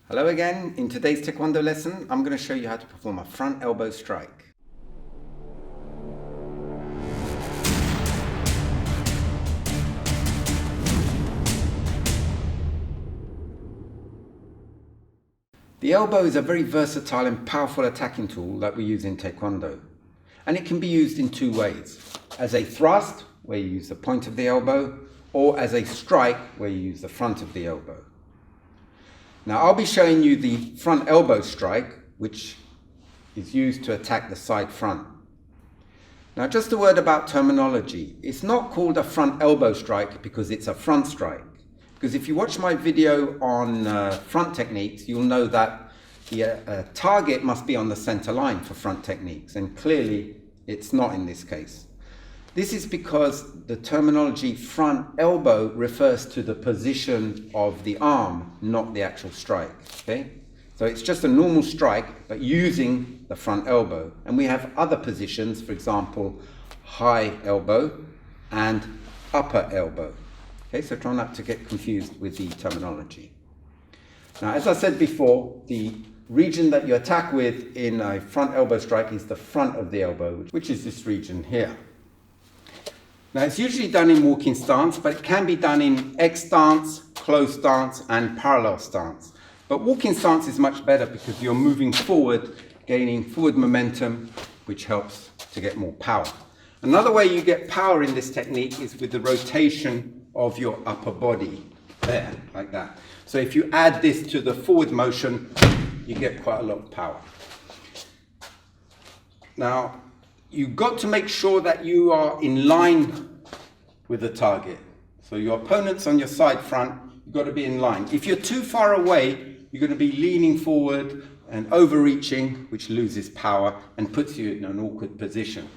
Hello again. In today's Taekwondo lesson, I'm going to show you how to perform a front elbow strike. The elbow is a very versatile and powerful attacking tool that we use in Taekwondo. And it can be used in two ways. As a thrust, where you use the point of the elbow, or as a strike, where you use the front of the elbow. Now I'll be showing you the front elbow strike, which is used to attack the side front. Now just a word about terminology. It's not called a front elbow strike because it's a front strike. Because if you watch my video on front techniques, you'll know that the target must be on the center line for front techniques, and clearly it's not in this case. This is because the terminology front elbow refers to the position of the arm, not the actual strike. Okay? So it's just a normal strike, but using the front elbow. And we have other positions, for example, high elbow and upper elbow. Okay, so try not to get confused with the terminology. Now, as I said before, the region that you attack with in a front elbow strike is the front of the elbow, which is this region here. Now, it's usually done in walking stance, but it can be done in X stance, closed stance, and parallel stance. But walking stance is much better because you're moving forward, gaining forward momentum, which helps to get more power. Another way you get power in this technique is with the rotation of your upper body, there, like that. So if you add this to the forward motion, you get quite a lot of power. Now, you've got to make sure that you are in line with the target. So your opponent's on your side front, you've got to be in line. If you're too far away, you're going to be leaning forward and overreaching, which loses power and puts you in an awkward position.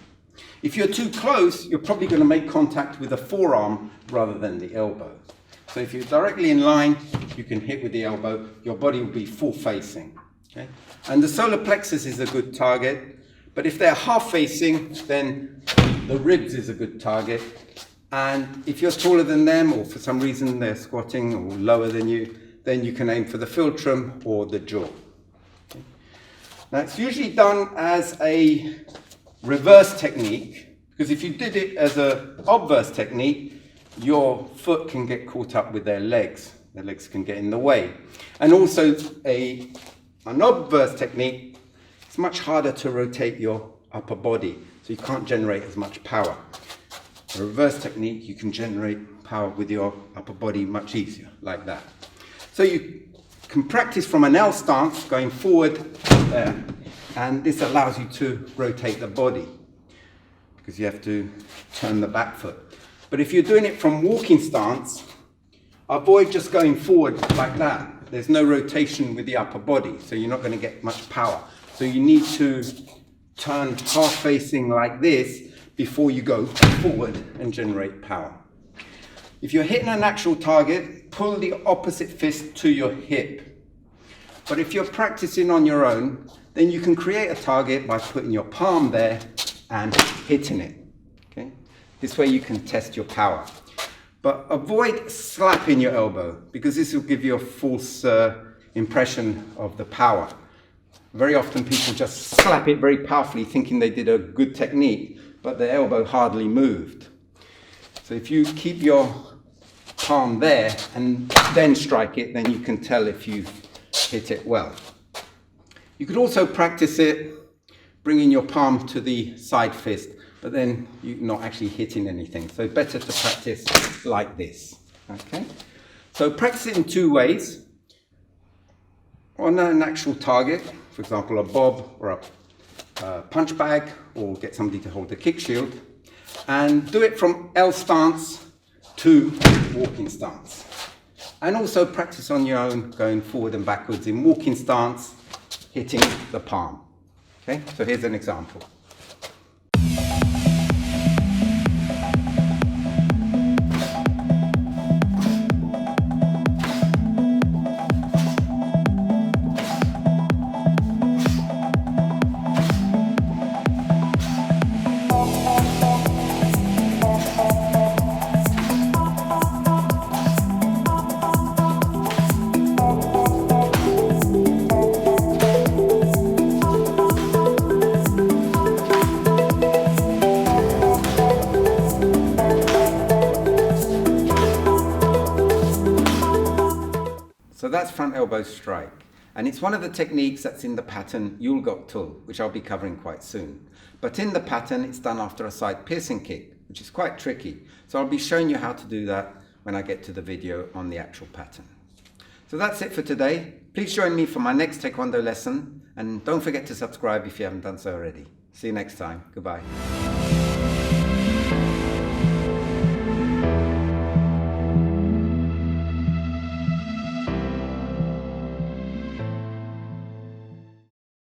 If you're too close, you're probably going to make contact with the forearm rather than the elbow. So if you're directly in line, you can hit with the elbow, your body will be full facing. Okay? And the solar plexus is a good target. But if they're half facing, then the ribs is a good target. And if you're taller than them, or for some reason they're squatting or lower than you, then you can aim for the philtrum or the jaw. Okay. Now it's usually done as a reverse technique, because if you did it as an obverse technique, your foot can get caught up with their legs. Their legs can get in the way. And also an obverse technique, it's much harder to rotate your upper body, so you can't generate as much power. A reverse technique, you can generate power with your upper body much easier, like that. So you can practice from an L stance, going forward there, and this allows you to rotate the body, because you have to turn the back foot. But if you're doing it from walking stance, avoid just going forward like that. There's no rotation with the upper body, so you're not going to get much power. So you need to turn half facing like this before you go forward and generate power. If you're hitting an actual target, pull the opposite fist to your hip. But if you're practicing on your own, then you can create a target by putting your palm there and hitting it. Okay? This way you can test your power. But avoid slapping your elbow, because this will give you a false impression of the power. Very often people just slap it very powerfully thinking they did a good technique, but the elbow hardly moved. So if you keep your palm there and then strike it, then you can tell if you've hit it well. You could also practice it bringing your palm to the side fist, but then you're not actually hitting anything. So better to practice like this. Okay? So practice it in two ways. On an actual target, for example, a bob or a punch bag, or get somebody to hold the kick shield, and do it from L stance to walking stance. And also practice on your own, going forward and backwards in walking stance, hitting the palm. Okay, so here's an example. So that's front elbow strike. And it's one of the techniques that's in the pattern Yul-Gok tool, which I'll be covering quite soon. But in the pattern, it's done after a side piercing kick, which is quite tricky. So I'll be showing you how to do that when I get to the video on the actual pattern. So that's it for today. Please join me for my next Taekwondo lesson. And don't forget to subscribe if you haven't done so already. See you next time. Goodbye.